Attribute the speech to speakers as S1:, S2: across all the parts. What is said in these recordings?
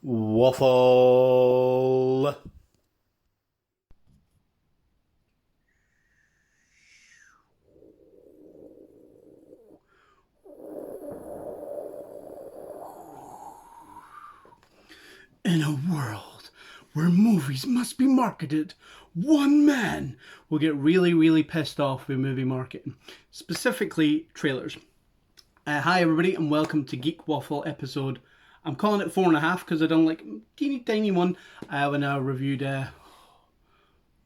S1: Waffle. In a world where movies must be marketed, one man will get really pissed off with movie marketing, specifically trailers. Hi everybody and welcome to Geek Waffle episode. I'm calling it 4.5 because I done like a teeny tiny one when I reviewed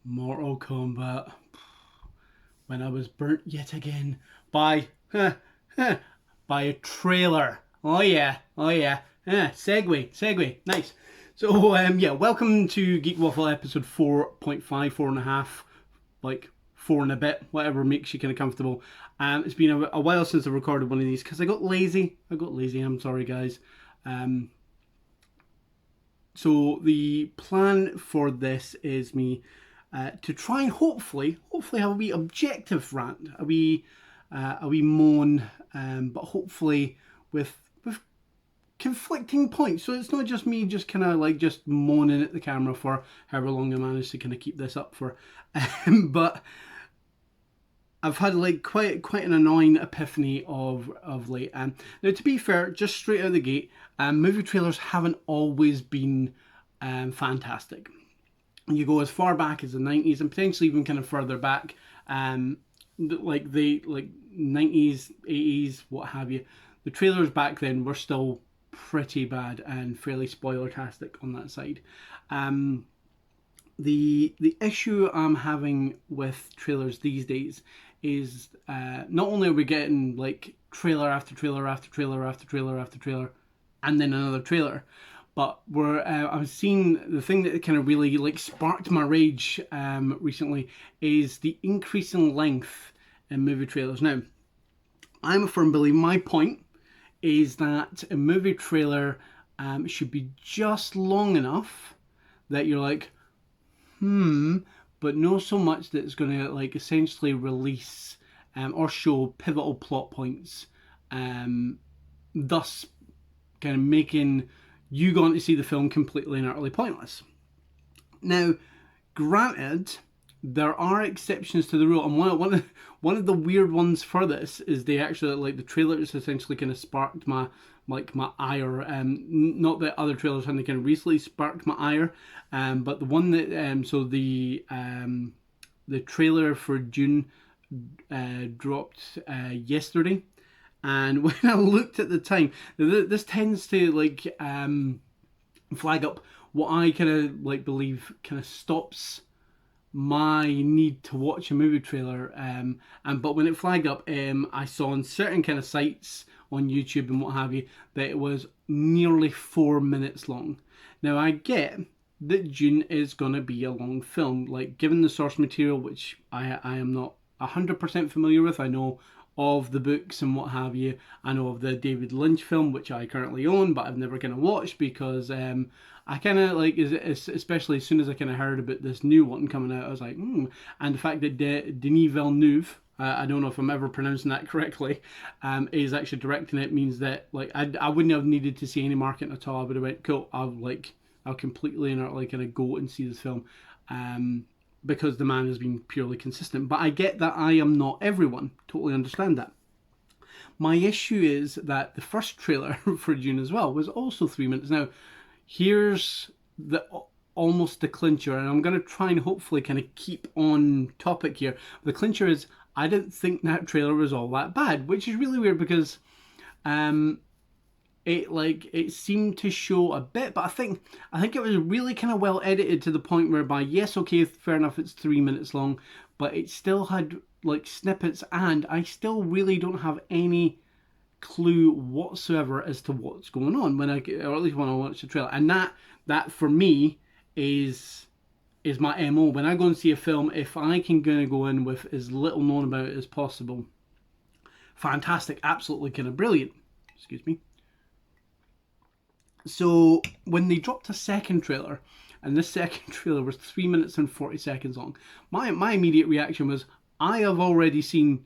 S1: Mortal Kombat. When I was burnt yet again by by a trailer. Oh yeah. Segue, nice. So yeah, welcome to Geek Waffle episode 4.5, 4.5, like 4 and a bit, whatever makes you kind of comfortable. It's been a while since I recorded one of these because I got lazy. I'm sorry, guys. So the plan for this is me to try and hopefully have a wee objective rant, a wee moan, but hopefully with conflicting points. So it's not just me just kind of like just moaning at the camera for however long I managed to kind of keep this up for, but I've had like quite an annoying epiphany of late. Now, to be fair, just straight out of the gate, movie trailers haven't always been fantastic. You go as far back as the 90s and potentially even kind of further back, like 90s, 80s, what have you. The trailers back then were still pretty bad and fairly spoiler-tastic on that side. The issue I'm having with trailers these days is not only are we getting like trailer after trailer after trailer after trailer after trailer, and then another trailer, but we're I'm seeing the thing that kind of really like sparked my rage recently is the increasing length in movie trailers. Now, I'm a firm believer. My point is that a movie trailer should be just long enough that you're like, but not so much that it's going to like essentially release or show pivotal plot points, thus kind of making you going to see the film completely and utterly pointless. Now, granted, there are exceptions to the rule, and one of the weird ones for this is they actually like the trailers essentially kind of sparked my ire. Not that other trailers hadn't kind of recently sparked my ire, but the one that so the trailer for June dropped yesterday, and when I looked at the time, this tends to like flag up what I kind of like believe kind of stops my need to watch a movie trailer, but when it flagged up, I saw on certain kind of sites on YouTube and what have you that it was nearly 4 minutes long. Now I get that Dune is going to be a long film, like given the source material, which I am not 100% familiar with. I know of the books and what have you. I know of the David Lynch film, which I currently own, but I've never kind of watched because I kind of like, especially as soon as I kind of heard about this new one coming out, I was like, And the fact that Denis Villeneuve, I don't know if I'm ever pronouncing that correctly, is actually directing it means that like I wouldn't have needed to see any marketing at all. I would have went, cool, I'll completely and utterly kind of go and see this film. Because the man has been purely consistent. But I get that I am not everyone. Totally understand that. My issue is that the first trailer for Dune as well was also 3 minutes. Now, here's the almost the clincher, and I'm going to try and hopefully kind of keep on topic here. The clincher is I didn't think that trailer was all that bad, which is really weird because it seemed to show a bit, but I think it was really kind of well edited to the point whereby yes, okay, fair enough, it's 3 minutes long, but it still had like snippets, and I still really don't have any clue whatsoever as to what's going on or at least when I watch the trailer, and that for me is my MO. When I go and see a film, if I can go in with as little known about it as possible, fantastic, absolutely kind of brilliant. Excuse me. So when they dropped a second trailer, and this second trailer was 3 minutes and 40 seconds long, my immediate reaction was, I have already seen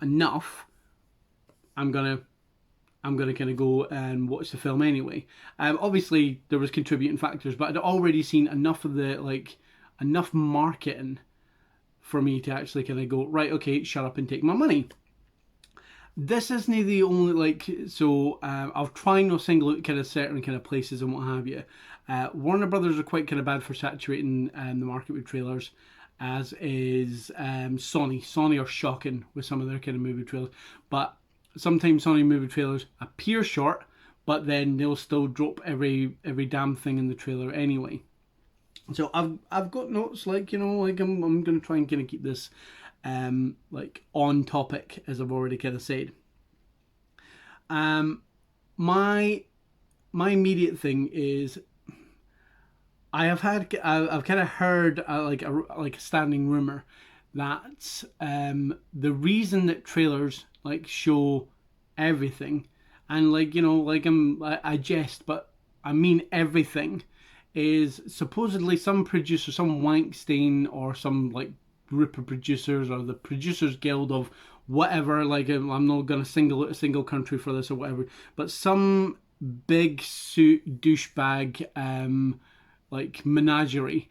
S1: enough. I'm gonna I'm going to kind of go and watch the film anyway. Obviously, there was contributing factors, but I'd already seen enough of enough marketing for me to actually kind of go, right, okay, shut up and take my money. This isn't the only, I'll try not single out kind of certain kind of places and what have you. Warner Brothers are quite kind of bad for saturating the market with trailers, as is Sony. Sony are shocking with some of their kind of movie trailers, but sometimes Sony movie trailers appear short, but then they'll still drop every damn thing in the trailer anyway. So I've got notes I'm going to try and kind of keep this on topic, as I've already kind of said. My immediate thing is I've kind of heard a standing rumor that the reason that trailers show everything, and I jest, but I mean everything, is supposedly some producer, some Wankstein or some group of producers or the Producers Guild of whatever, I'm not going to single out a single country for this or whatever, but some big suit douchebag menagerie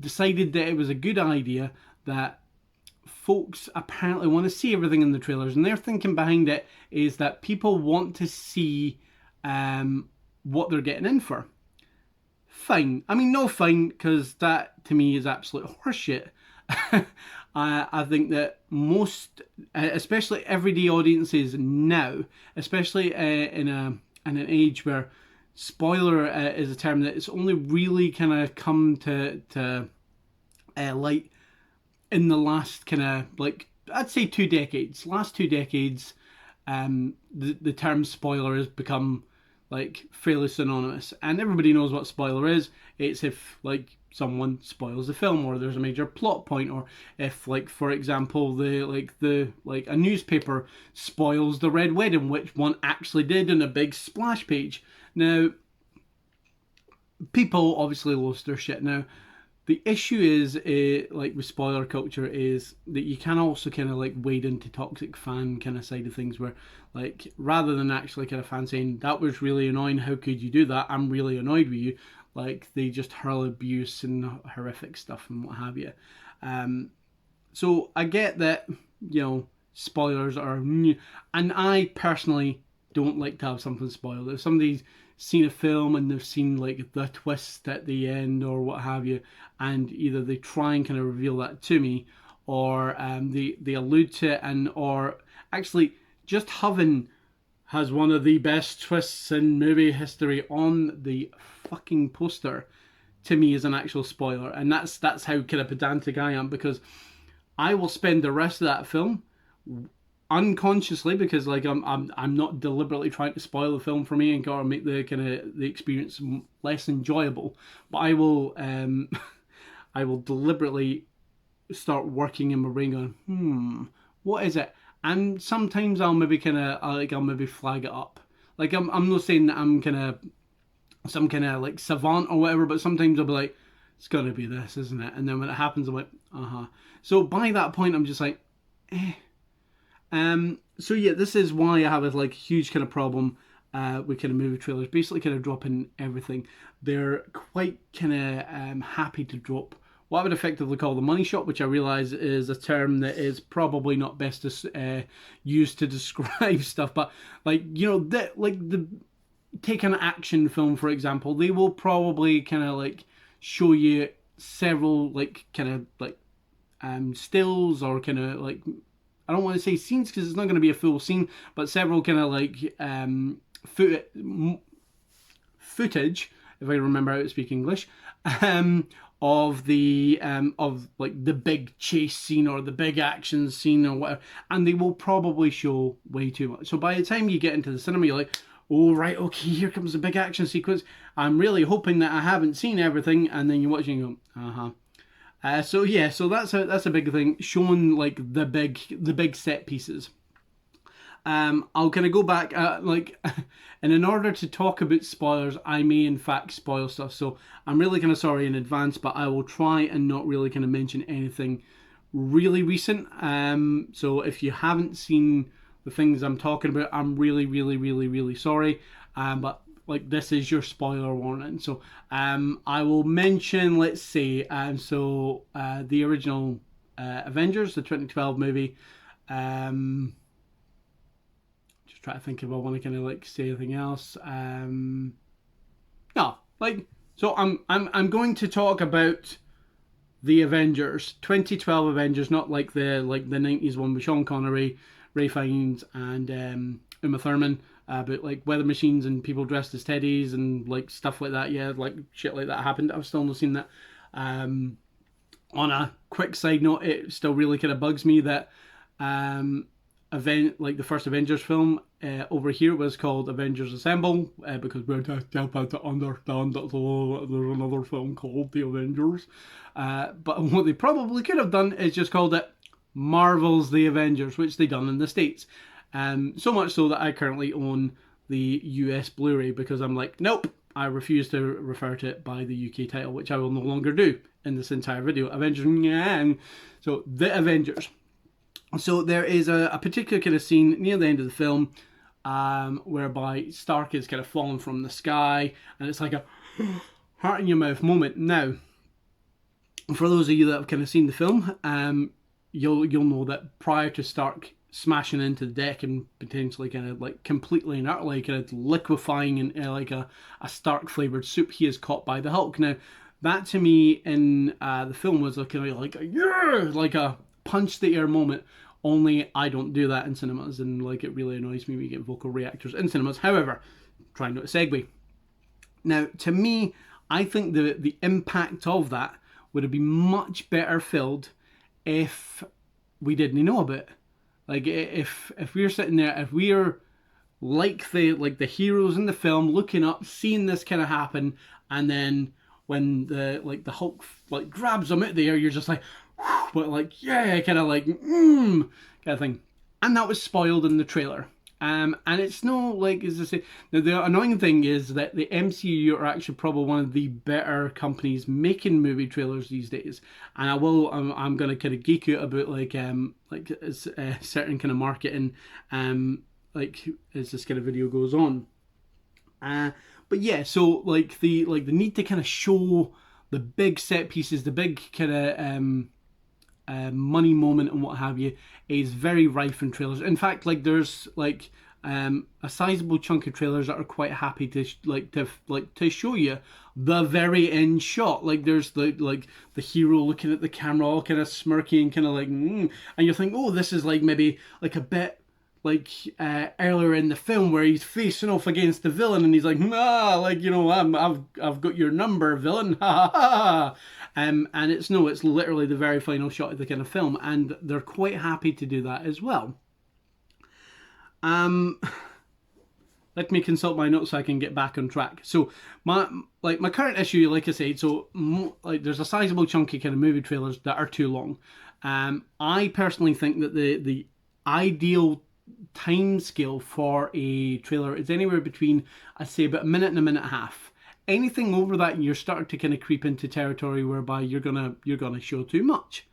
S1: decided that it was a good idea that folks apparently want to see everything in the trailers, and their thinking behind it is that people want to see what they're getting in for. Fine. I mean, no fine, because that to me is absolute horseshit. I think that most, especially everyday audiences now, especially in an age where spoiler is a term that it's only really kind of come to light in the last kind of I'd say 2 decades. Last 2 decades, the term spoiler has become fairly synonymous, and everybody knows what spoiler is. It's if someone spoils the film, or there's a major plot point, or if for example a newspaper spoils the Red Wedding, which one actually did in a big splash page. Now, people obviously lost their shit. Now, the issue is with spoiler culture is that you can also kind of wade into toxic fan kind of side of things, where rather than actually kind of fan saying that was really annoying, how could you do that, I'm really annoyed with you, they just hurl abuse and horrific stuff and what have you. So I get that spoilers are new, and I personally don't like to have something spoiled. If somebody's seen a film and they've seen the twist at the end or what have you, and either they try and kind of reveal that to me, or they allude to it, and or actually just Heaven has one of the best twists in movie history on the fucking poster, to me is an actual spoiler. And that's how kind of pedantic I am, because I will spend the rest of that film unconsciously, because I'm not deliberately trying to spoil the film for me and or make the kind of the experience less enjoyable, but I will I will deliberately start working in my brain going, what is it? And sometimes I'll maybe kind of I'll maybe flag it up. I'm not saying that I'm kind of some kind of savant or whatever, but sometimes I'll be like, it's gonna be this, isn't it? And then when it happens, I'm like, So by that point, I'm just like, eh. So yeah, this is why I have a huge kind of problem with kind of movie trailers, basically kind of dropping everything. They're quite kind of happy to drop what I would effectively call the money shot, which I realise is a term that is probably not best used to describe stuff, but take an action film for example, they will probably kind of show you several stills, or kind of I don't want to say scenes because it's not going to be a full scene, but several kind of footage, if I remember how to speak English, of the the big chase scene or the big action scene or whatever, and they will probably show way too much. So by the time you get into the cinema, you're like, oh right, okay, here comes the big action sequence. I'm really hoping that I haven't seen everything, and then you watch and you go, so yeah, so that's a big thing, showing the big set pieces. I'll kind of go back, and in order to talk about spoilers, I may in fact spoil stuff, so I'm really kind of sorry in advance, but I will try and not really kind of mention anything really recent. So if you haven't seen the things I'm talking about, I'm really, really, really, really sorry. But like, this is your spoiler warning. So I will mention, let's see, the original Avengers, the 2012 movie. Just try to think if I want to kind of like say anything else. No, like, so I'm going to talk about the Avengers, 2012 Avengers, not like the 90s one with Sean Connery, Ray Fiennes, and Uma Thurman, about like weather machines and people dressed as teddies and like stuff like that. Yeah, like shit like that happened. I've still not seen that. On a quick side note, it still really kind of bugs me that event, like the first Avengers film over here was called Avengers Assemble, because we're just about to understand that there's another film called The Avengers. But what they probably could have done is just called it Marvel's The Avengers, which they done in the States. So much so that I currently own the US Blu-ray, because I'm like, nope, I refuse to refer to it by the UK title, which I will no longer do in this entire video. Avengers, so The Avengers. So there is a particular kind of scene near the end of the film whereby Stark is kind of falling from the sky, and it's like a heart in your mouth moment. Now, for those of you that have kind of seen the film, you'll know that prior to Stark smashing into the deck and potentially kind of like completely and utterly kind of liquefying in like a Stark flavored soup, he is caught by the Hulk. Now, that to me in the film was like a punch the air moment. Only I don't do that in cinemas, and like it really annoys me when you get vocal reactors in cinemas. However, trying not to segue. Now, to me, I think the impact of that would have been much better filled if we didn't know about it. Like if we're sitting there, if we're like the heroes in the film, looking up, seeing this kind of happen, and then when the Hulk like grabs them out there, you're just like, but like, yeah, kind of like, kind of thing. And that was spoiled in the trailer. And it's no, like, as I say, now the annoying thing is that the MCU are actually probably one of the better companies making movie trailers these days. And I'm going to kind of geek out about like certain kind of marketing, like as this kind of video goes on. But yeah, so like the need to kind of show the big set pieces, the big kind of money moment and what have you, is very rife in trailers. In fact, like there's like a sizable chunk of trailers that are quite happy to show you the very end shot. Like there's the hero looking at the camera, all kind of smirky and kind of like, and you think, oh, this is like maybe like a bit like earlier in the film where he's facing off against the villain and he's like, like, you know, I've got your number, villain, ha ha ha. And it's literally the very final shot of the kind of film, and they're quite happy to do that as well. Let me consult my notes so I can get back on track. So my current issue, like I said, so like there's a sizable chunk of kind of movie trailers that are too long. I personally think that the ideal time scale for a trailer is anywhere between, I'd say, about a minute and a minute and a half. Anything over that, you're starting to kind of creep into territory whereby you're gonna show too much.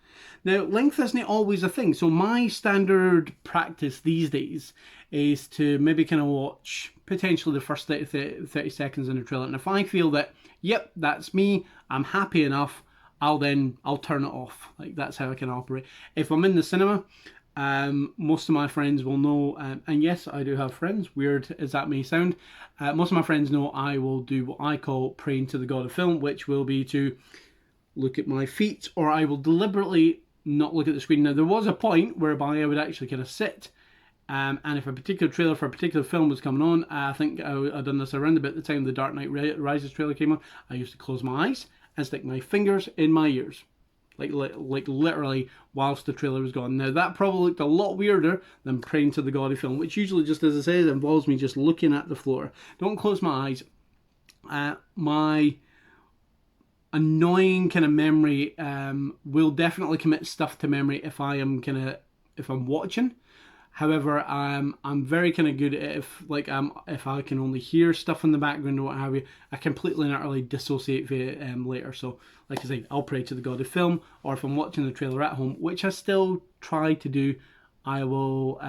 S1: Now, length isn't always a thing. So my standard practice these days is to maybe kind of watch potentially the first 30 seconds in a trailer. And if I feel that, yep, that's me, I'm happy enough, I'll turn it off. Like that's how I can operate. If I'm in the cinema, most of my friends will know, and yes, I do have friends, weird as that may sound, most of my friends know I will do what I call praying to the god of film, which will be to look at my feet, or I will deliberately not look at the screen. Now, there was a point whereby I would actually kind of sit, and if a particular trailer for a particular film was coming on, I think I'd done this around about the time the Dark Knight Rises trailer came on, I used to close my eyes and stick my fingers in my ears. Like literally whilst the trailer was gone. Now that probably looked a lot weirder than praying to the god of film, which usually, just as I said, involves me just looking at the floor. Don't close my eyes. My annoying kind of memory will definitely commit stuff to memory if I'm watching. However, I'm very kind of good at if I can only hear stuff in the background or what have you, I completely and utterly dissociate later. So, like I say, I'll pray to the god of film, or if I'm watching the trailer at home, which I still try to do, I will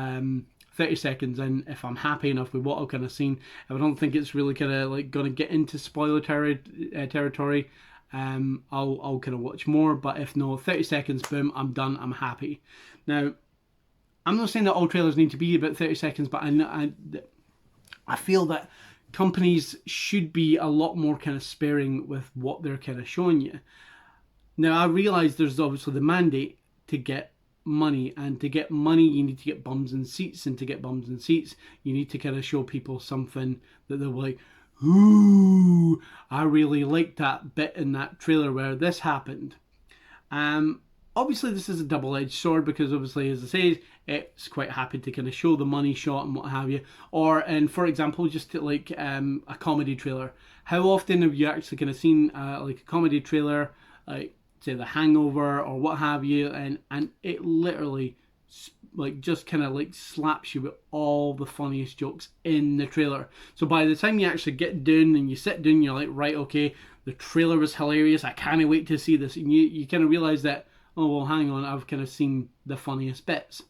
S1: 30 seconds in, if I'm happy enough with what I've kind of seen, if I don't think it's really kind of like going to get into spoiler territory, I'll kind of watch more. But if no, 30 seconds, boom, I'm done, I'm happy. Now, I'm not saying that all trailers need to be about 30 seconds, but I feel that companies should be a lot more kind of sparing with what they're kind of showing you. Now, I realise there's obviously the mandate to get money, and to get money you need to get bums and seats, and to get bums and seats you need to kind of show people something that they're like, ooh, I really liked that bit in that trailer where this happened. Obviously this is a double-edged sword, because obviously, as I say, it's quite happy to kind of show the money shot and what have you, or, and for example, just to, like a comedy trailer. How often have you actually kind of seen like a comedy trailer, like say The Hangover or what have you, and it literally like just kind of like slaps you with all the funniest jokes in the trailer. So by the time you actually get down and you sit down, you're like, right, okay, the trailer was hilarious, I can't wait to see this, and you kind of realize that, oh well, hang on, I've kind of seen the funniest bits.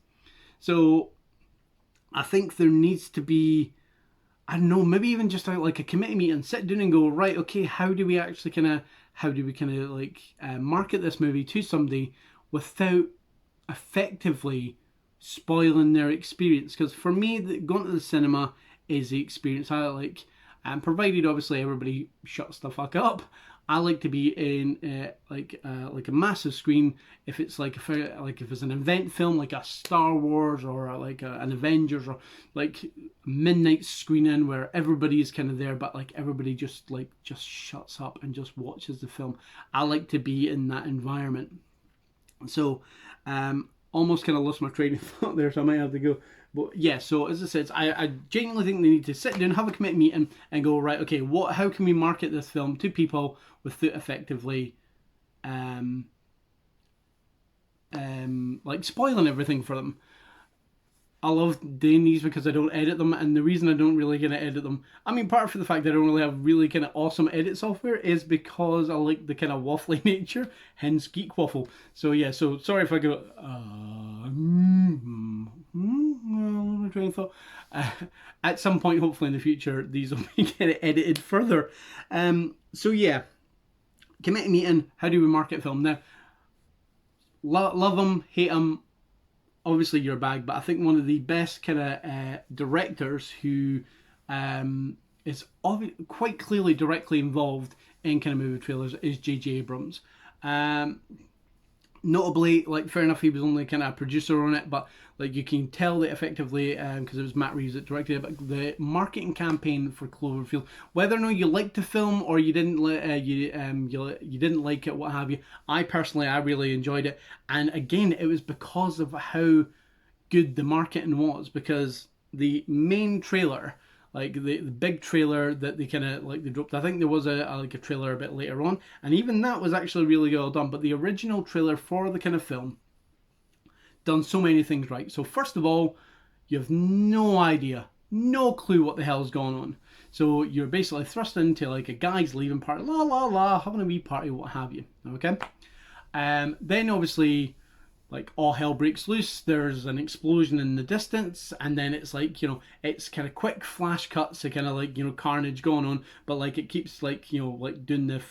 S1: So I think there needs to be, I don't know, maybe even just like a committee meeting, sit down and go, right, okay, how do we kind of like market this movie to somebody without effectively spoiling their experience? Because for me, going to the cinema is the experience. I like, and provided obviously everybody shuts the fuck up, I like to be in like a massive screen. If it's like if it's an event film like a Star Wars or like an Avengers, or like midnight screening where everybody's kind of there, but like everybody just shuts up and just watches the film. I like to be in that environment. So almost kind of lost my train of thought there, so I might have to go. But yeah, so as I said, I genuinely think they need to sit down, have a committee meeting, and go, right, okay, how can we market this film to people without effectively like spoiling everything for them. I love doing these because I don't edit them, and the reason I don't really gonna edit them, I mean, apart from the fact that I don't really have really kind of awesome edit software, is because I like the kind of waffly nature, hence Geek Waffle. So yeah, so sorry if I go train of thought. At some point, hopefully in the future, these will be kind of edited further. So yeah, committee meeting, how do we market film? Now, love them, hate them, obviously your bag, but I think one of the best kind of directors who is quite clearly directly involved in kind of movie trailers is J.J. Abrams. Notably, like, fair enough, he was only kind of a producer on it, but like you can tell that effectively, because it was Matt Reeves that directed it, but the marketing campaign for Cloverfield, whether or not you liked the film or you didn't you didn't like it, what have you, I really enjoyed it. And again, it was because of how good the marketing was, because the main trailer, like the big trailer that they kind of like they dropped, I think there was a trailer a bit later on, and even that was actually really well done. But the original trailer for the kind of film done so many things right. So first of all, you have no idea, no clue what the hell's going on. So you're basically thrust into like a guy's leaving party, la la la, having a wee party, what have you. Okay. Then obviously, like, all hell breaks loose. There's an explosion in the distance, and then it's like, you know, it's kind of quick flash cuts to kind of like, you know, carnage going on, but like it keeps like, you know, like doing the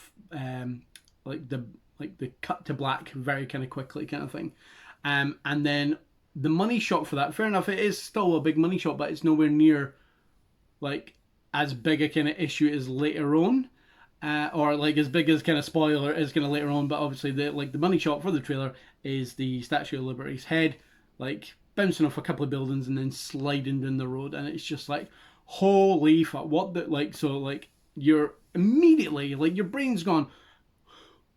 S1: the cut to black very kind of quickly kind of thing. And then the money shot for that, fair enough, it is still a big money shot, but it's nowhere near like as big a kind of issue as later on. Or like as big as kind of spoiler is kind of later on, but obviously the money shot for the trailer is the Statue of Liberty's head like bouncing off a couple of buildings and then sliding down the road, and it's just like, holy fuck, what the, like, so like you're immediately like your brain's gone,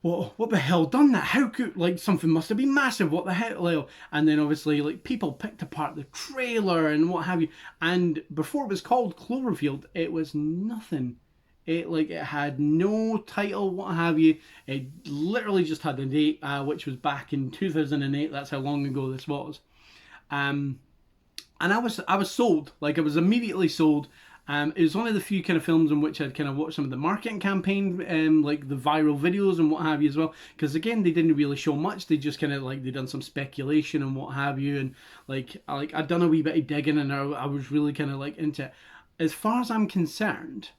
S1: what the hell done that? How could, like, something must have been massive, what the hell, like, and then obviously like people picked apart the trailer and what have you, and before it was called Cloverfield, it was nothing. It had no title, what have you. It literally just had a date, which was back in 2008. That's how long ago this was. And I was sold. Like, I was immediately sold. It was one of the few kind of films in which I'd kind of watched some of the marketing campaign, like the viral videos and what have you as well. Because again, they didn't really show much. They just kind of like they done some speculation and what have you, and I'd done a wee bit of digging, and I was really kind of like into it. As far as I'm concerned,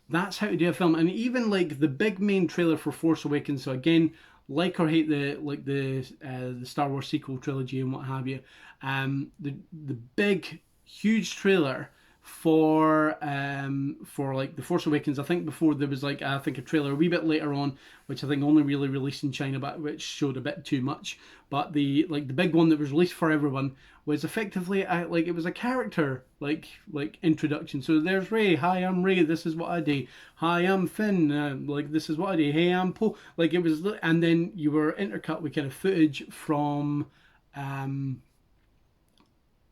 S1: that's how to do a film. And even like the big main trailer for Force Awakens. So again, like or hate the Star Wars sequel trilogy and what have you, the big huge trailer for like the Force Awakens. I think before there was like I think a trailer a wee bit later on, which I think only really released in China, but which showed a bit too much. But the big one that was released for everyone was effectively like it was a character like introduction. So there's Ray. Hi, I'm Ray. This is what I do. Hi, I'm Finn. Like this is what I do. Hey, I'm Poe. Like it was, and then you were intercut with kind of footage from.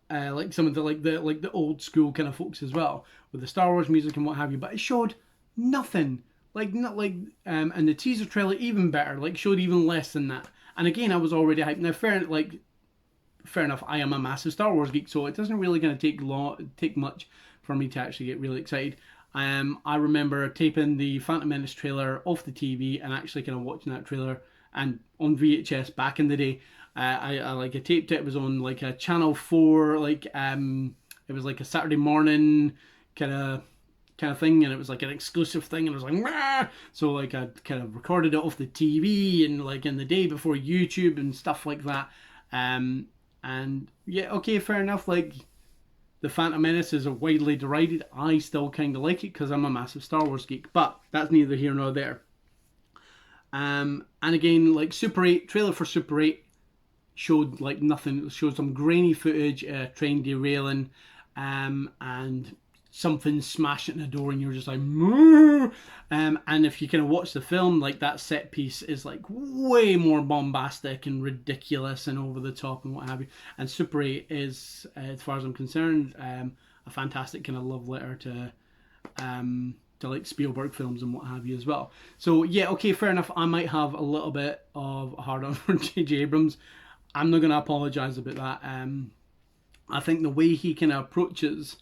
S1: Like some of the old school kind of folks as well with the Star Wars music and what have you, but it showed nothing. Like not like and the teaser trailer even better, like showed even less than that. And again, I was already hyped. Now, fair enough. I am a massive Star Wars geek, so it doesn't really going to take much for me to actually get really excited. I remember taping the Phantom Menace trailer off the TV and actually kind of watching that trailer and on VHS back in the day. I taped it. It was on like a Channel 4, like it was like a Saturday morning kind of thing, and it was like an exclusive thing, and it was like Mah! So like I kind of recorded it off the TV and like in the day before YouTube and stuff like that. And yeah, okay, fair enough. Like the Phantom Menace is widely derided. I still kind of like it because I'm a massive Star Wars geek, but that's neither here nor there. And again, like Super 8 trailer for Super 8 showed like nothing. It showed some grainy footage, train derailing, and something smashing the door, and you're just like, Moo! And if you kind of watch the film, like that set piece is like way more bombastic and ridiculous and over the top and what have you. And Super 8 is, as far as I'm concerned, a fantastic kind of love letter to like Spielberg films and what have you as well. So yeah, okay, fair enough. I might have a little bit of a hard on for J.J. Abrams. I'm not going to apologise about that. I think the way he kind of approaches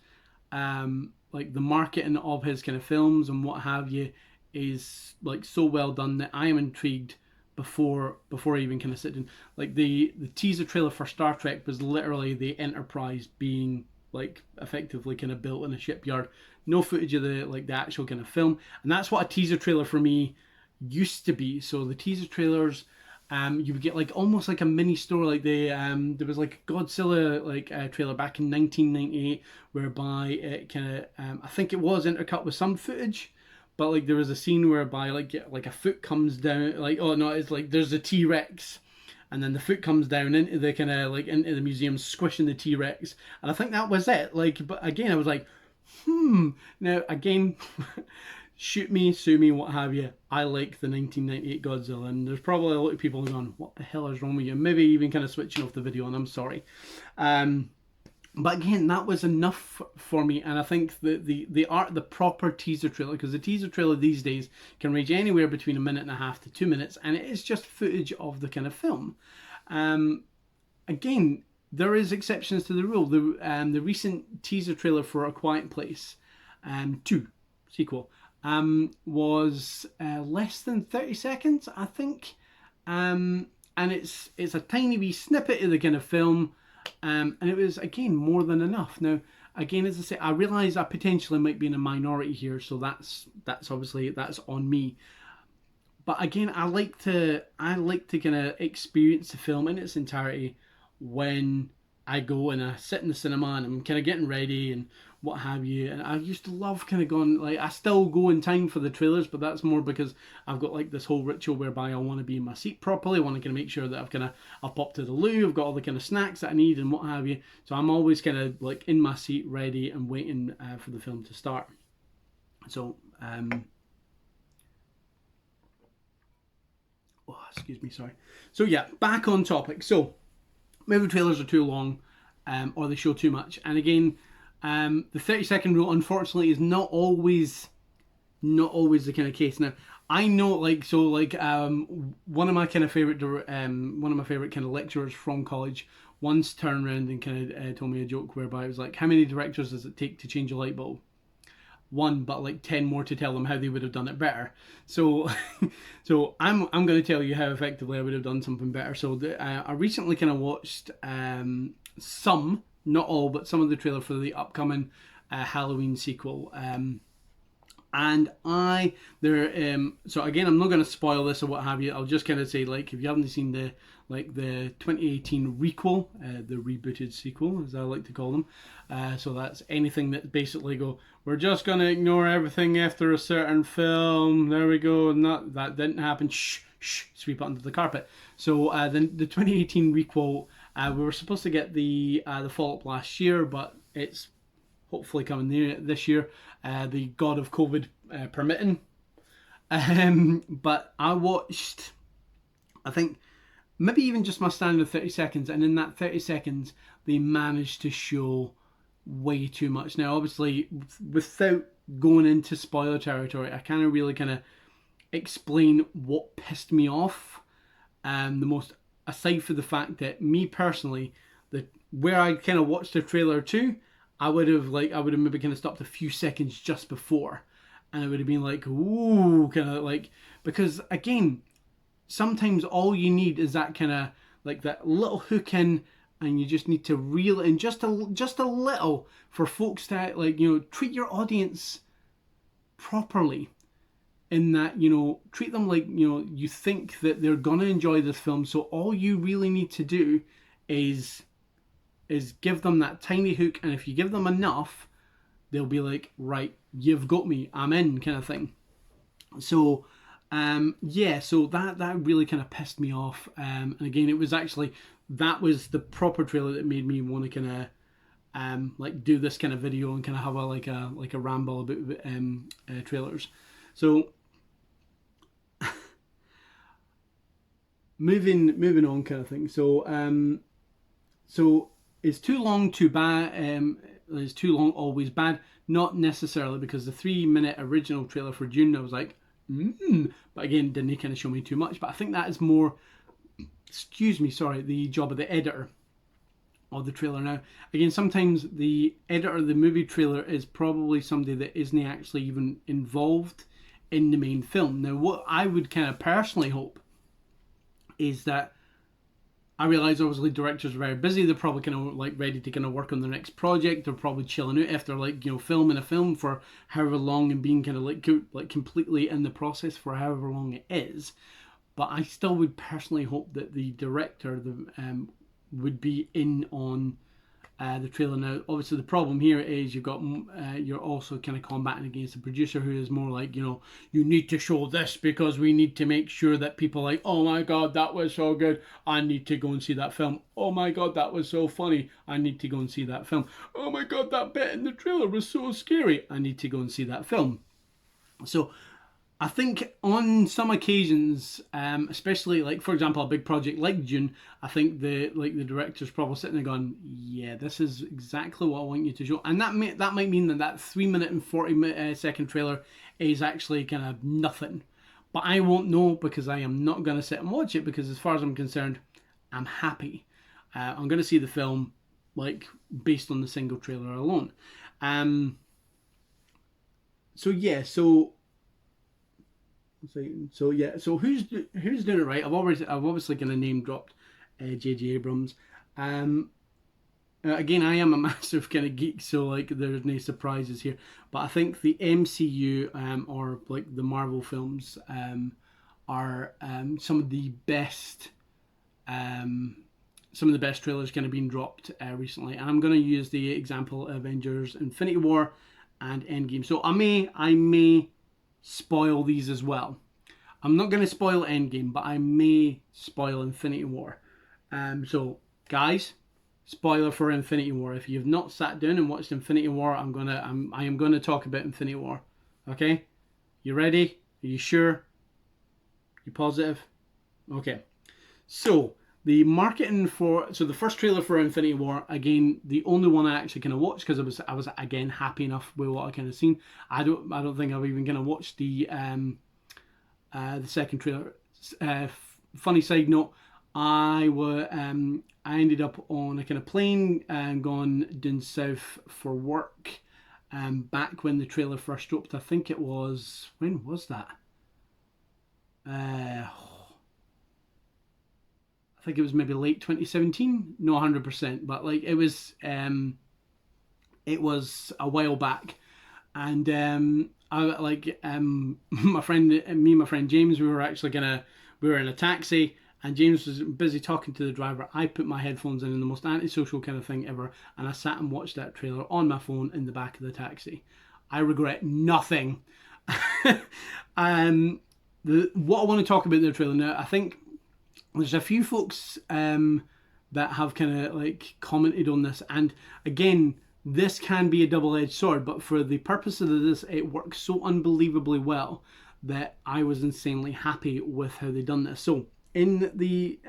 S1: like the marketing of his kind of films and what have you is like so well done that I am intrigued before I even kind of sit down. Like the teaser trailer for Star Trek was literally the Enterprise being like effectively kind of built in a shipyard. No footage of the actual kind of film, and that's what a teaser trailer for me used to be. So the teaser trailers, you would get like almost like a mini story. Like there was like a Godzilla trailer back in 1998, whereby it kind of I think it was intercut with some footage, but like there was a scene whereby like a foot comes down. Like oh no, it's like there's a T-Rex. And then the foot comes down into the kind of like into the museum, squishing the T-Rex, and I think that was it. Like, but again, I was like, Now again, shoot me, sue me, what have you. I like the 1998 Godzilla, and there's probably a lot of people going, "What the hell is wrong with you?" Maybe even kind of switching off the video, and I'm sorry. But again, that was enough for me, and I think the proper teaser trailer, because the teaser trailer these days can range anywhere between 1.5 to 2 minutes, and it is just footage of the kind of film. Again, there is exceptions to the rule. The recent teaser trailer for A Quiet Place 2 sequel was less than 30 seconds, I think, and it's a tiny wee snippet of the kind of film. And it was, again, more than enough. Now, again, as I say, I realise I potentially might be in a minority here, so that's obviously, that's on me. But again, I like to kind of experience the film in its entirety when I go and I sit in the cinema and I'm kind of getting ready and what have you. And I used to love kind of going, like, I still go in time for the trailers, but that's more because I've got like this whole ritual whereby I want to be in my seat properly. I want to kind of make sure that I've popped to the loo, I've got all the kind of snacks that I need and what have you. So I'm always kind of like in my seat, ready and waiting for the film to start. So, excuse me, sorry. So yeah, back on topic. So, movie trailers are too long, or they show too much. And again, the 30-second rule, unfortunately, is not always the kind of case. Now, I know, one of my favorite kind of lecturers from college once turned around and kind of told me a joke whereby it was like, how many directors does it take to change a light bulb? one, but like 10 more to tell them how they would have done it better. So, so I'm going to tell you how effectively I would have done something better. So I recently kind of watched some, not all, but some of the trailer for the upcoming Halloween sequel. And so again, I'm not going to spoil this or what have you. I'll just kind of say, like, if you haven't seen the 2018 requel, the rebooted sequel, as I like to call them. So that's anything that basically we're just going to ignore everything after a certain film. There we go. That didn't happen. Shh, sweep it under the carpet. So then the 2018 requel, we were supposed to get the follow-up last year, but it's hopefully coming this year, the god of COVID permitting. But I watched, I think, maybe even just my standard 30 seconds, and in that 30 seconds, they managed to show way too much. Now, obviously, without going into spoiler territory, I kind of explain what pissed me off. The most, aside for the fact that me personally, where I kind of watched the trailer too, I would have maybe kind of stopped a few seconds just before, and it would have been like, ooh, kind of like, because again, sometimes all you need is that kind of like that little hook in, and you just need to reel it in just a little for folks to, like, you know, treat your audience properly, in that, you know, treat them like, you know, you think that they're gonna enjoy this film. So all you really need to do is give them that tiny hook, and if you give them enough, they'll be like, right, you've got me, I'm in, kind of thing. So yeah, so that really kind of pissed me off. And again, that was the proper trailer that made me want to kind of like do this kind of video and kind of have a ramble about trailers. So moving on, kind of thing. So is too long too bad? Is too long always bad? Not necessarily, because the 3-minute original trailer for June, I was like, but again, didn't kind of show me too much. But I think that is more, the job of the editor of the trailer. Now, again, sometimes the editor of the movie trailer is probably somebody that isn't actually even involved in the main film. Now, what I would kind of personally hope is that, I realise obviously directors are very busy. They're probably kind of like ready to kind of work on their next project. They're probably chilling out after, like, you know, filming a film for however long and being kind of like completely in the process for however long it is. But I still would personally hope that the director would be in on the trailer. Now, obviously, the problem here is you're also kind of combating against the producer, who is more like, you know, you need to show this because we need to make sure that people are like, oh my god, that was so good, I need to go and see that film. Oh my god, that was so funny, I need to go and see that film. Oh my god, that bit in the trailer was so scary, I need to go and see that film. So I think on some occasions, especially like, for example, a big project like Dune, I think the director's probably sitting there going, yeah, this is exactly what I want you to show. And that might mean that 3-minute and 40-second trailer is actually kind of nothing. But I won't know, because I am not going to sit and watch it, because as far as I'm concerned, I'm happy. I'm going to see the film, like, based on the single trailer alone. So yeah, so who's doing it right? I've obviously kind of name dropped J.J. Abrams. Again, I am a massive kind of geek, so like there's no surprises here. But I think the MCU or like the Marvel films are some of the best trailers kind of being dropped recently. And I'm going to use the example of Avengers: Infinity War and Endgame. So I may spoil these as well. I'm not going to spoil Endgame, but I may spoil Infinity War. So guys, spoiler for Infinity War. If you've not sat down and watched Infinity War, I am going to talk about Infinity War. Okay? You ready? Are you sure? You positive? Okay. So the marketing so the first trailer for Infinity War, again, the only one I actually kind of watched, because I was again happy enough with what I kind of seen. I don't think I've even kind of watched the second trailer. Funny side note, I ended up on a kind of plane and gone down south for work back when the trailer first dropped. I think it was, when was that? I think it was maybe late 2017. No, 100%, but like it was a while back, and my friend, me and my friend James, we were in a taxi, and James was busy talking to the driver. I put my headphones in the most antisocial kind of thing ever, and I sat and watched that trailer on my phone in the back of the taxi. I regret nothing. What I want to talk about in the trailer now, I think there's a few folks that have kind of like commented on this, and again, this can be a double-edged sword, but for the purposes of this, it works so unbelievably well that I was insanely happy with how they done this. So in the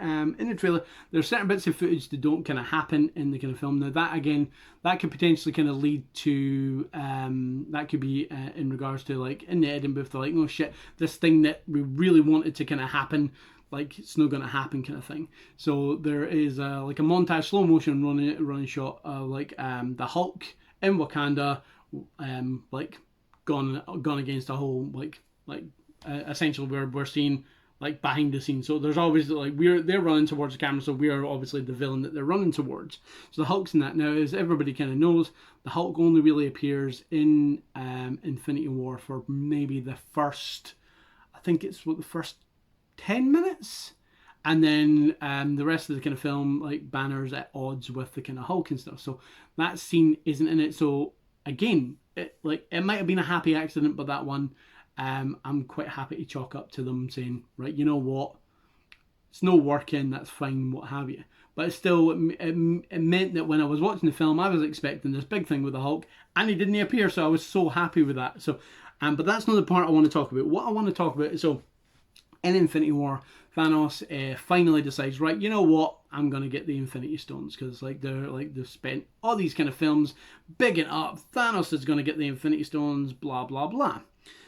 S1: trailer, there's certain bits of footage that don't kind of happen in the kind of film. Now that again, that could potentially kind of lead to that could be in regards to like in the editing booth, they're like, oh shit, this thing that we really wanted to kind of happen, like it's not going to happen kind of thing. So there is like a montage, slow motion running shot of like the Hulk in Wakanda, like gone against a whole essentially we're seeing like behind the scenes. So there's always like they're running towards the camera, so we are obviously the villain that they're running towards. So the Hulk's in that. Now, as everybody kind of knows, the Hulk only really appears in Infinity War for maybe the first, I think it's the first 10 minutes, and then the rest of the kind of film, like Banner's at odds with the kind of Hulk and stuff, so that scene isn't in it. So again, it might have been a happy accident, but that one I'm quite happy to chalk up to them saying, right, you know what, it's no working, that's fine, what have you. But still, it meant that when I was watching the film, I was expecting this big thing with the Hulk, and he didn't appear, so I was so happy with that. So but that's not the part I want to talk about. What I want to talk about is, so in Infinity War, Thanos finally decides, right, you know what, I'm gonna get the Infinity Stones, because they've spent all these kind of films bigging up Thanos is gonna get the Infinity Stones, blah blah blah.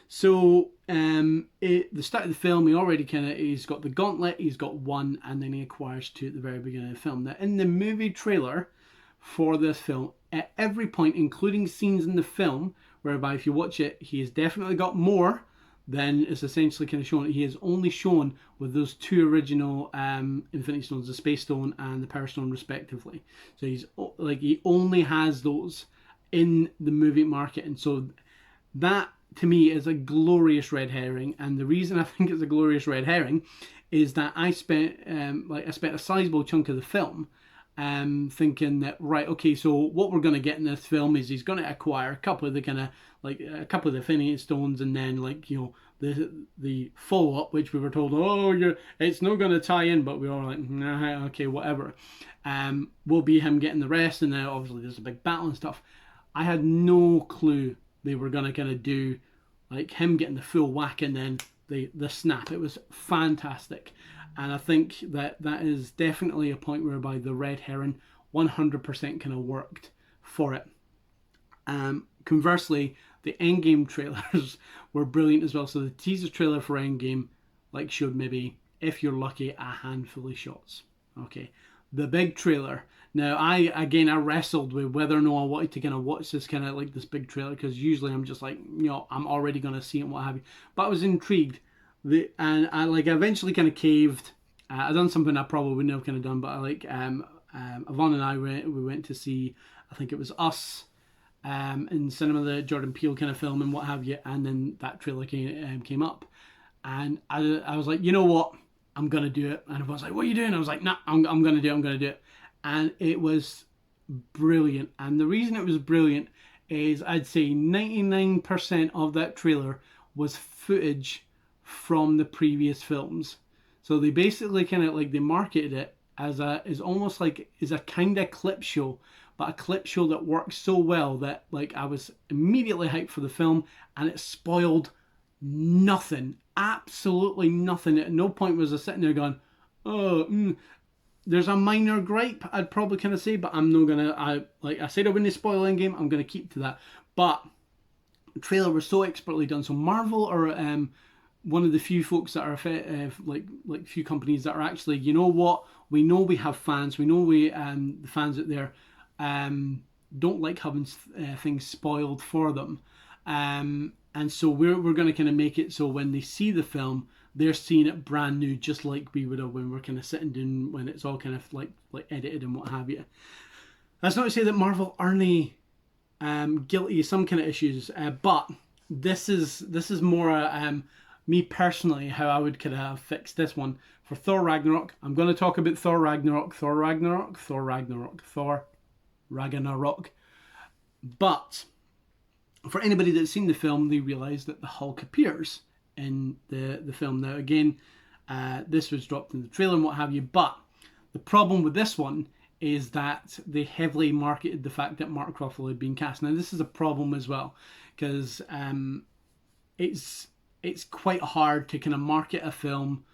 S1: So the start of the film, he's got the gauntlet, he's got one, and then he acquires two at the very beginning of the film. Now in the movie trailer for this film, at every point, including scenes in the film whereby if you watch it, he has definitely got more than is essentially kind of shown. He is only shown with those two original Infinity Stones, the Space Stone and the Power Stone respectively. So he only has those in the movie market, and so that to me is a glorious red herring. And the reason I think it's a glorious red herring is that I spent a sizable chunk of the film thinking that, right, okay, so what we're going to get in this film is he's going to acquire a couple of the kind of a couple of the Infinity Stones, and then the follow up, which we were told, it's not going to tie in, but we were like, nah, okay, whatever. Will be him getting the rest, and then obviously there's a big battle and stuff. I had no clue they were going to kind of do like him getting the full whack and then the snap. It was fantastic. And I think that is definitely a point whereby the red herring 100% kind of worked for it. Conversely, the Endgame trailers were brilliant as well. So the teaser trailer for Endgame showed maybe, if you're lucky, a handful of shots. Okay, the big trailer. Now, I wrestled with whether or not I wanted to kind of watch this kind of this big trailer, because usually I'm just like, I'm already going to see it and what have you. But I was intrigued. And I eventually kind of caved. I done something I probably wouldn't have kind of done, but Yvonne and I we went to see, I think it was Us, in cinema, the Jordan Peele kind of film and what have you, and then that trailer came up, and I was like, you know what, I'm gonna do it. And everyone's like, what are you doing? I was like, nah, I'm gonna do it, and it was brilliant. And the reason it was brilliant is I'd say 99% of that trailer was footage from the previous films. So they basically kind of they marketed it as a kind of clip show, but a clip show that works so well that I was immediately hyped for the film, and it spoiled nothing, absolutely nothing. At no point was I sitting there going, there's a minor gripe I'd probably kind of say, but I'm not gonna. I said I wouldn't spoil Endgame. I'm gonna keep to that. But the trailer was so expertly done. So Marvel are one of the few folks that are few companies that are actually, you know what, we know we have fans, we know the fans out there don't like having things spoiled for them. And so we're going to kind of make it so when they see the film, they're seeing it brand new, just like we would have when we're kind of sitting down, when it's all kind of like edited and what have you. That's not to say that Marvel aren't guilty of some kind of issues, but this is more me personally how I would kind of fix this one for Thor Ragnarok. I'm going to talk about Thor Ragnarok. But for anybody that's seen the film, they realise that the Hulk appears in the film. Now again, this was dropped in the trailer and what have you, but the problem with this one is that they heavily marketed the fact that Mark Ruffalo had been cast. Now this is a problem as well, because it's quite hard to kind of market a film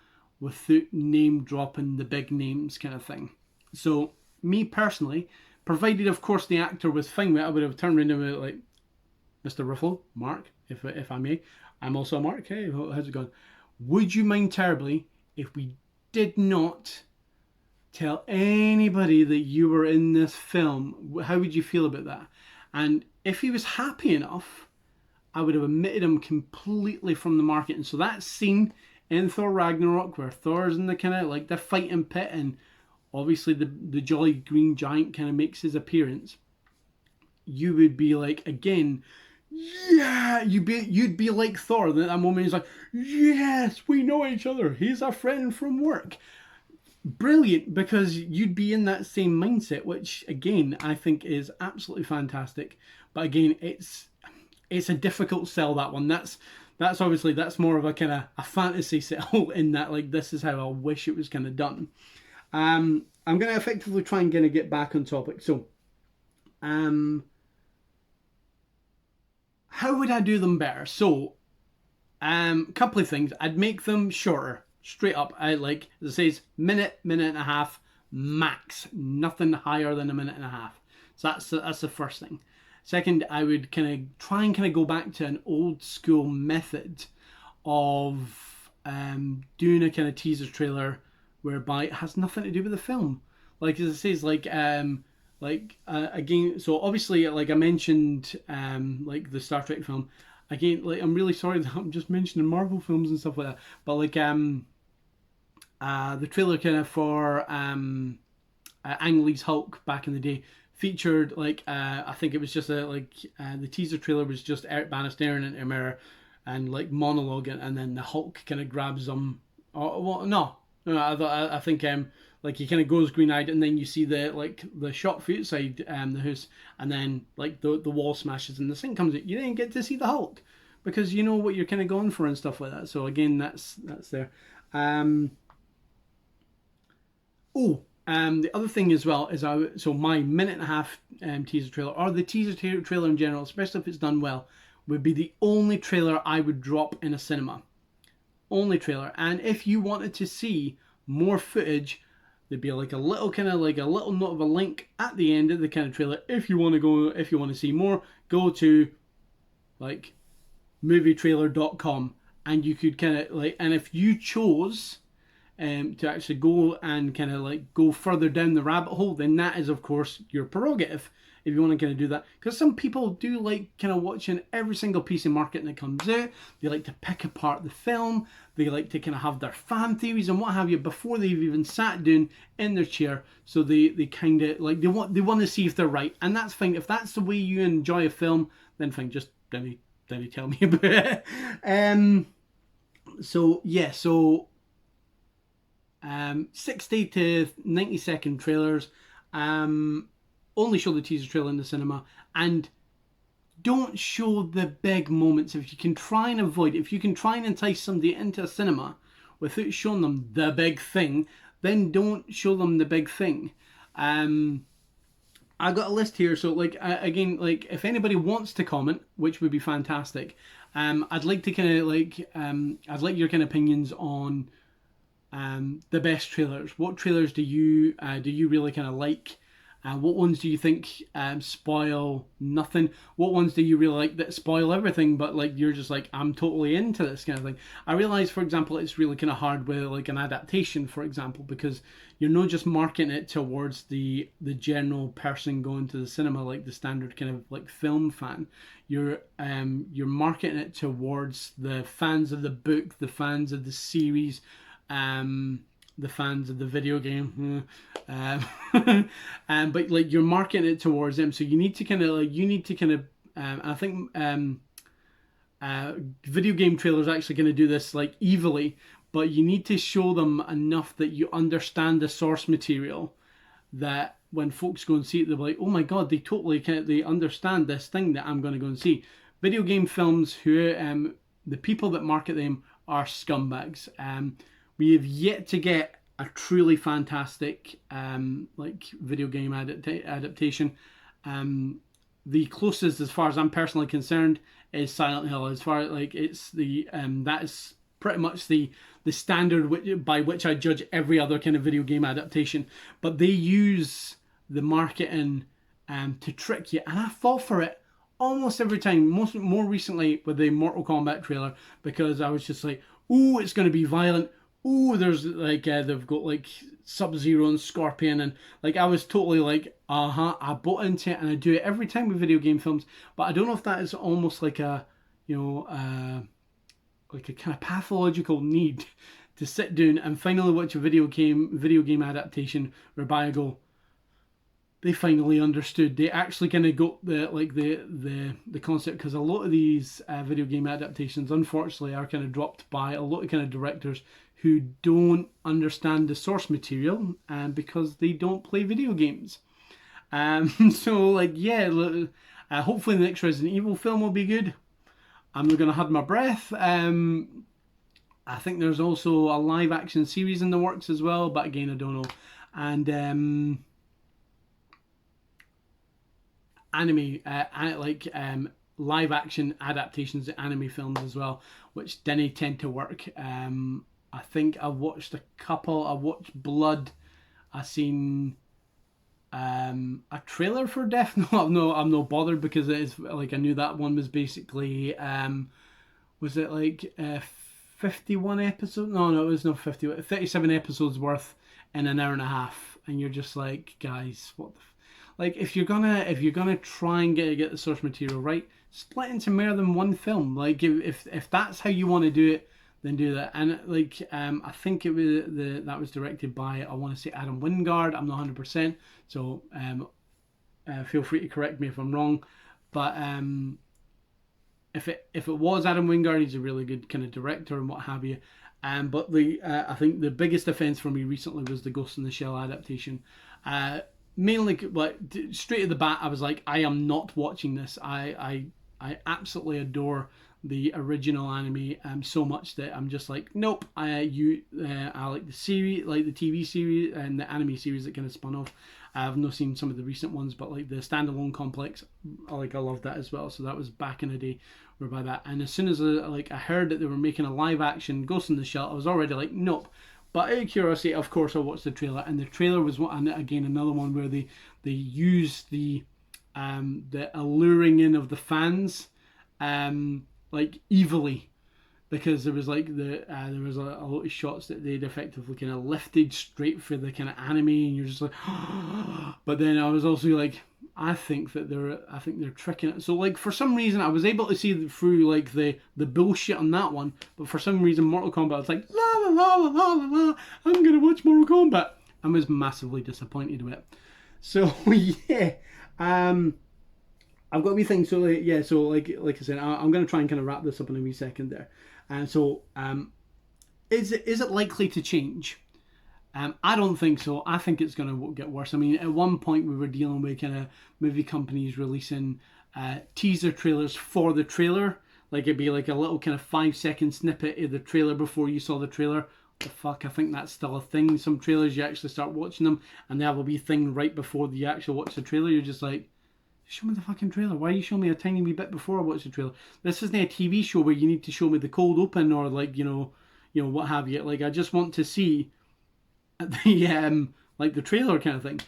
S1: without name dropping the big names kind of thing. So me personally, provided of course the actor was fine with it, I would have turned around and like, Mr. Ruffalo, Mark, if I may, I'm also Mark. Hey, how's it going? Would you mind terribly if we did not tell anybody that you were in this film? How would you feel about that? And if he was happy enough, I would have omitted him completely from the market. And so that scene in Thor Ragnarok where Thor's in the kind of like the fighting pit and obviously the jolly green giant kind of makes his appearance, you would be like, again, yeah, you'd be like Thor. At that moment he's like, yes, we know each other. He's a friend from work. Brilliant, because you'd be in that same mindset, which again I think is absolutely fantastic. But again, it's a difficult sell, that one. That's obviously that's more of a kind of a fantasy sell in that like this is how I wish it was kind of done. I'm going to effectively try and kind of get back on topic. So, how would I do them better? So, couple of things. I'd make them shorter. Straight up, I like, as it says, minute and a half max. Nothing higher than a minute and a half. So that's the first thing. Second, I would kind of try and kind of go back to an old school method of doing a kind of teaser trailer whereby it has nothing to do with the film. Like as it says, again, so obviously, like I mentioned, like the Star Trek film. Again, like I'm really sorry that I'm just mentioning Marvel films and stuff like that, but like the trailer kind of for Ang Lee's Hulk back in the day featured like I think it was just the teaser trailer was just Eric Bana staring into a mirror and like monologuing, and then the Hulk kind of grabs him. Oh well, no, I think like he kind of goes green eyed, and then you see the shot from outside the house, and then like the wall smashes and the thing comes out. You didn't get to see the Hulk because you know what you're kind of going for and stuff like that. So again, that's there. The other thing as well is so my minute and a half teaser trailer, or the teaser trailer in general, especially if it's done well, would be the only trailer I would drop in a cinema. Only trailer. And if you wanted to see more footage, there'd be like a little note of a link at the end of the kind of trailer. If you want to see more, go to like movietrailer.com, and you could kind of like, and if you chose to actually go and kind of like go further down the rabbit hole, then that is of course your prerogative if you want to kind of do that, because some people do like kind of watching every single piece of marketing that comes out. They like to pick apart the film, they like to kind of have their fan theories and what have you before they've even sat down in their chair. So they kind of like they want to see if they're right, and that's fine. If that's the way you enjoy a film, then fine, just then tell me about it. So yeah, so 60 to 90 second trailers. Only show the teaser trailer in the cinema, and don't show the big moments. If you can try and avoid, if you can try and entice somebody into a cinema without showing them the big thing, then don't show them the big thing. I got a list here, so like again, like if anybody wants to comment, which would be fantastic, I'd like to kind of like I'd like your kind of opinions on the best trailers. What trailers do you really kind of like? What ones do you think spoil nothing? What ones do you really like that spoil everything, but like you're just like, I'm totally into this kind of thing? I realize, for example, it's really kind of hard with like an adaptation, for example, because you're not just marketing it towards the general person going to the cinema, like the standard kind of like film fan. You're marketing it towards the fans of the book, the fans of the series, the fans of the video game. But like you're marketing it towards them, so you need to kind of I think video game trailers are actually going to do this like evilly, but you need to show them enough that you understand the source material, that when folks go and see it, they'll be like, oh my god, they totally they understand this thing that I'm going to go and see. Video game films, who the people that market them are scumbags. We have yet to get a truly fantastic like video game adaptation. The closest, as far as I'm personally concerned, is Silent Hill. As far as like it's the that is pretty much the standard by which I judge every other kind of video game adaptation. But they use the marketing to trick you, and I fall for it almost every time. More recently with the Mortal Kombat trailer, because I was just like, "Ooh, it's going to be violent. Ooh, there's like they've got like Sub-Zero and Scorpion," and like I was totally like, I bought into it, and I do it every time with video game films. But I don't know if that is almost like a, like a kind of pathological need to sit down and finally watch a video game adaptation whereby I go, they finally understood. They actually kind of got the concept, because a lot of these video game adaptations, unfortunately, are kind of dropped by a lot of kind of directors who don't understand the source material, because they don't play video games. So like, yeah, hopefully the next Resident Evil film will be good. I'm not gonna hold my breath. I think there's also a live action series in the works as well, but again, I don't know. And live action adaptations of anime films as well, which didn't tend to work. I think I watched a couple. I watched Blood. I seen a trailer for Death Note. I'm no bothered, because it is like, I knew that one was basically was it like 51 episodes? No, it was not 50. 37 episodes worth in an hour and a half, and you're just like, guys, what the like, if you're gonna try and get the source material right, split into more than one film. Like, if that's how you want to do it, then do that. And like I think that was directed by, I want to say, Adam Wingard. I'm not 100%, so feel free to correct me if I'm wrong. But if it was Adam Wingard, he's a really good kind of director and what have you. But I think the biggest offense for me recently was the Ghost in the Shell adaptation. Mainly, like, straight at the bat, I was like, I am not watching this. I absolutely adore the original anime so much that I'm just like, nope. I like the series, like the TV series and the anime series that kind of spun off. I've not seen some of the recent ones, but like the standalone complex, I love that as well. So that was back in the day, whereby that. And as soon as I heard that they were making a live action Ghost in the Shell, I was already like, nope. But out of curiosity, of course, I watched the trailer, and the trailer was again another one where they used the alluring in of the fans, like evilly, because there was like there was a lot of shots that they'd effectively kind of lifted straight for the kind of anime, and you're just like, but then I was also like, I think they're tricking it. So like, for some reason I was able to see through like the bullshit on that one, but for some reason Mortal Kombat was like, la la la la la la la, I'm gonna watch Mortal Kombat. I was massively disappointed with it. So yeah, I've got a wee thing. So like I said, I'm gonna try and kind of wrap this up in a wee second there. And so is it likely to change? I don't think so. I think it's going to get worse. I mean, at one point we were dealing with kind of movie companies releasing teaser trailers for the trailer. Like, it'd be like a little kind of 5-second snippet of the trailer before you saw the trailer. What the fuck? I think that's still a thing. Some trailers, you actually start watching them and they have a wee thing right before you actually watch the trailer. You're just like, show me the fucking trailer. Why are you showing me a tiny wee bit before I watch the trailer? This isn't a TV show where you need to show me the cold open or like, what have you. Like, I just want to see the like the trailer kind of thing.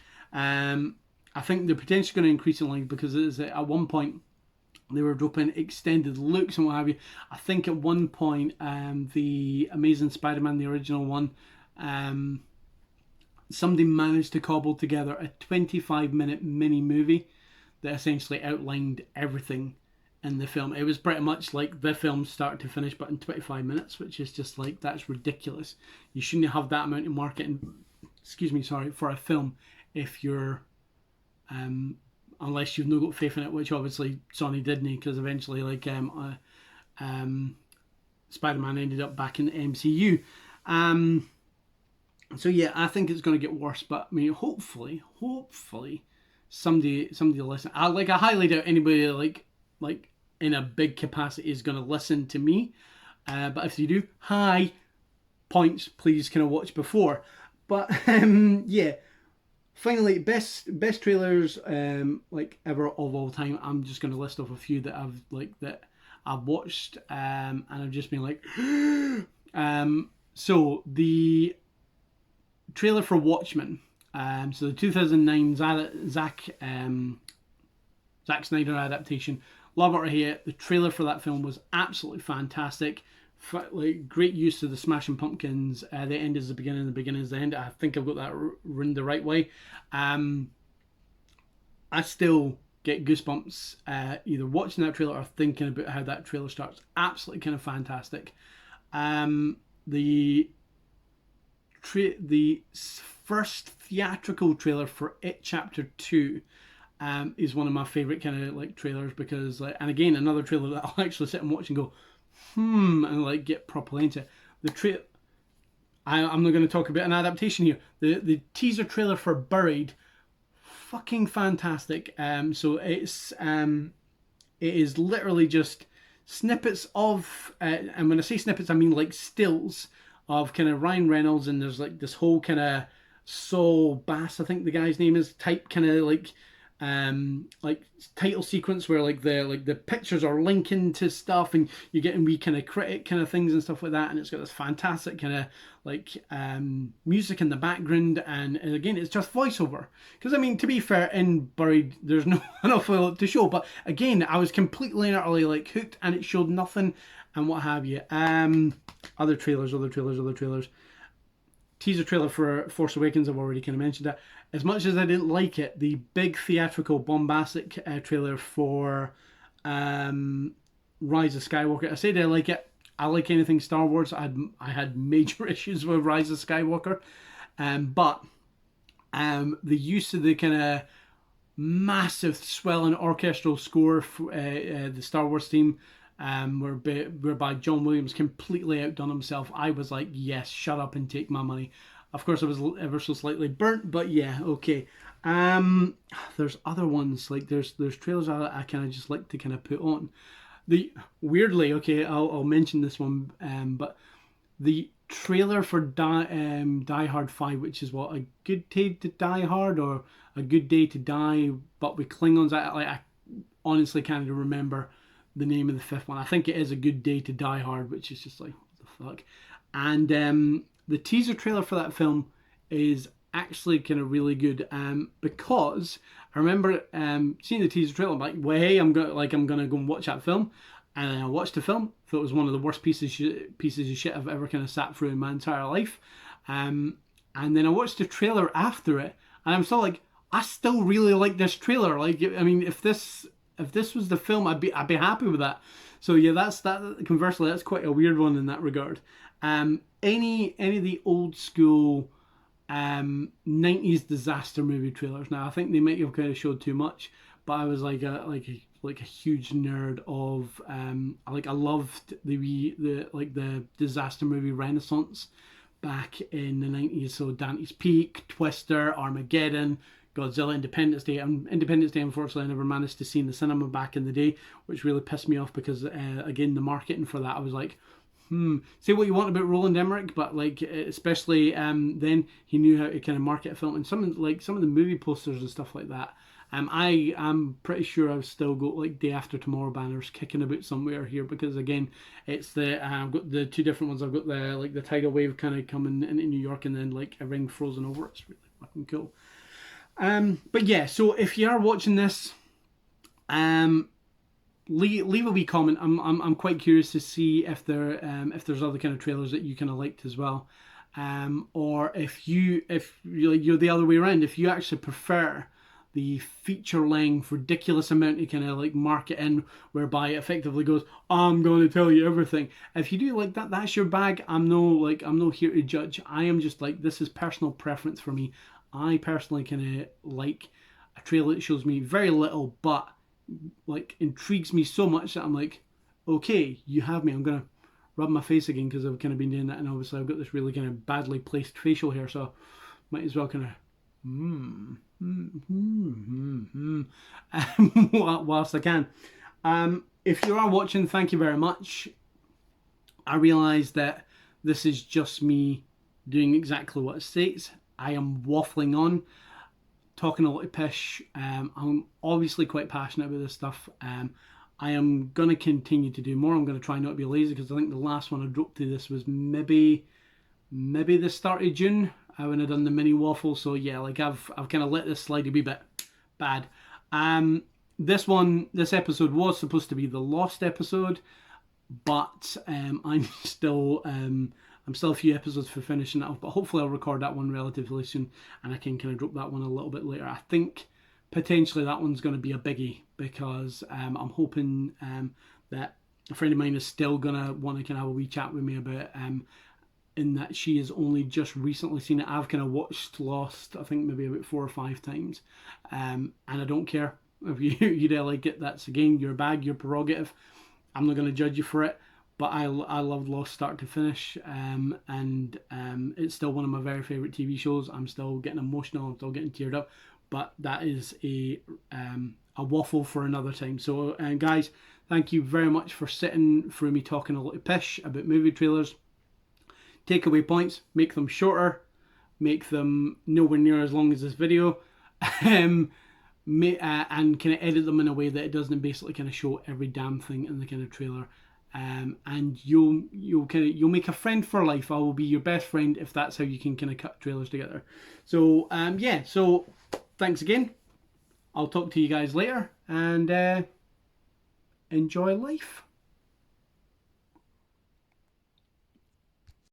S1: I think they're potentially going to increase in length because it is, at one point they were dropping extended looks and what have you. I think at one point, the Amazing Spider-Man, the original one, somebody managed to cobble together a 25-minute mini movie that essentially outlined everything in the film. It was pretty much like the film start to finish, but in 25 minutes, which is just like, that's ridiculous. You shouldn't have that amount of marketing, excuse me, sorry, for a film if you're, unless you've not got faith in it, which obviously Sony didn't, because eventually, like, Spider-Man ended up back in the MCU. So yeah, I think it's going to get worse, but I mean, hopefully, somebody will listen. I highly doubt anybody like in a big capacity is going to listen to me. But if you do, hi, points, please kind of watch before. But yeah, finally, best trailers like ever of all time. I'm just going to list off a few that I've watched, and I've just been like, so the trailer for Watchmen. So the 2009 Zack Snyder adaptation. Love it or hate it. The trailer for that film was absolutely fantastic. Like, great use of the Smashing Pumpkins. The end is the beginning, the beginning is the end. I think I've got that ruined the right way. I still get goosebumps either watching that trailer or thinking about how that trailer starts. Absolutely kind of fantastic. The first theatrical trailer for It Chapter 2 is one of my favourite kind of like trailers, because like, and again, another trailer that I'll actually sit and watch and go, and like get properly into it. I'm not going to talk about an adaptation here. The teaser trailer for Buried, fucking fantastic. So it is literally just snippets of, and when I say snippets, I mean like stills of kind of Ryan Reynolds, and there's like this whole kind of Saul Bass, I think the guy's name is, type kind of like title sequence where like the pictures are linking to stuff, and you're getting wee kind of critic kind of things and stuff like that, and it's got this fantastic kind of like music in the background, and again, it's just voiceover, because I mean, to be fair, in Buried there's no enough to show, but again, I was completely and utterly like hooked, and it showed nothing and what have you. Other trailers. Teaser trailer for Force Awakens, I've already kind of mentioned that. As much as I didn't like it, the big theatrical bombastic trailer for Rise of Skywalker, I said I like it. I like anything Star Wars. I had major issues with Rise of Skywalker, but the use of the kind of massive swelling orchestral score for the Star Wars theme, whereby John Williams completely outdone himself. I was like, yes, shut up and take my money. Of course, I was ever so slightly burnt, but yeah, okay. There's other ones, like there's trailers I kind of just like to kind of put on. Weirdly, okay, I'll mention this one, but the trailer for Die Hard 5, which is what, A Good Day to Die Hard, or A Good Day to Die, but with Klingons. I honestly can't even remember the name of the fifth one. I think it is A Good Day to Die Hard, which is just like, what the fuck. And the teaser trailer for that film is actually kind of really good, because I remember seeing the teaser trailer. I'm like, well, hey, I'm gonna go and watch that film, and I watched the film. Thought it was one of the worst pieces of shit I've ever kind of sat through in my entire life. And then I watched the trailer after it, and I'm still like, I still really like this trailer. Like, I mean, if this was the film, I'd be happy with that. So yeah, that's that. Conversely, that's quite a weird one in that regard. Any of the old school 90s disaster movie trailers. Now, I think they might have kind of showed too much, but I was like a huge nerd of I loved the disaster movie renaissance back in the 90s. So Dante's Peak, Twister, Armageddon, Godzilla, Independence Day. Independence Day, unfortunately, I never managed to see in the cinema back in the day, which really pissed me off, because again, the marketing for that, I was like, say what you want about Roland Emmerich, but like, especially then, he knew how to kind of market a film, and some of the movie posters and stuff like that. I'm pretty sure I've still got like Day After Tomorrow banners kicking about somewhere here, because again, it's I've got the two different ones. I've got the tidal wave kind of coming into New York, and then like everything frozen over. It's really fucking cool. But yeah, so if you are watching this, leave a wee comment. I'm quite curious to see if there's other kind of trailers that you kind of liked as well, or if you're the other way around, if you actually prefer the feature length ridiculous amount of kind of like marketing whereby it effectively goes, I'm going to tell you everything. If you do like that, that's your bag. I'm no here to judge. I am just like, this is personal preference for me. I personally kind of like a trailer that shows me very little but like intrigues me so much that I'm like, okay, you have me. I'm gonna rub my face again because I've kind of been doing that, and obviously I've got this really kind of badly placed facial hair, so might as well kind of whilst I can. If you are watching, thank you very much. I realise that this is just me doing exactly what it states. I am waffling on, talking a lot of pish. I'm obviously quite passionate about this stuff. I am going to continue to do more. I'm going to try not to be lazy because I think the last one I dropped to this was maybe the start of June when I done the mini waffle. So yeah, like I've kind of let this slide a wee bit bad. This episode was supposed to be the lost episode, but I'm still a few episodes for finishing it off, but hopefully I'll record that one relatively soon and I can kind of drop that one a little bit later. I think potentially that one's going to be a biggie because I'm hoping that a friend of mine is still going to want to kind of have a wee chat with me about in that she has only just recently seen it. I've kind of watched Lost, I think maybe about 4 or 5 times, and I don't care if you don't like it. That's again your bag, your prerogative. I'm not going to judge you for it, but I loved Lost start to finish, and it's still one of my very favourite TV shows. I'm still getting emotional, I'm still getting teared up, but that is a waffle for another time. So guys, thank you very much for sitting through me talking a lot of pish about movie trailers. Takeaway points, make them shorter, make them nowhere near as long as this video, and kind of edit them in a way that it doesn't basically kind of show every damn thing in the kind of trailer. And you'll make a friend for life. I will be your best friend if that's how you can kind of cut trailers together. So yeah, so thanks again. I'll talk to you guys later, and enjoy life.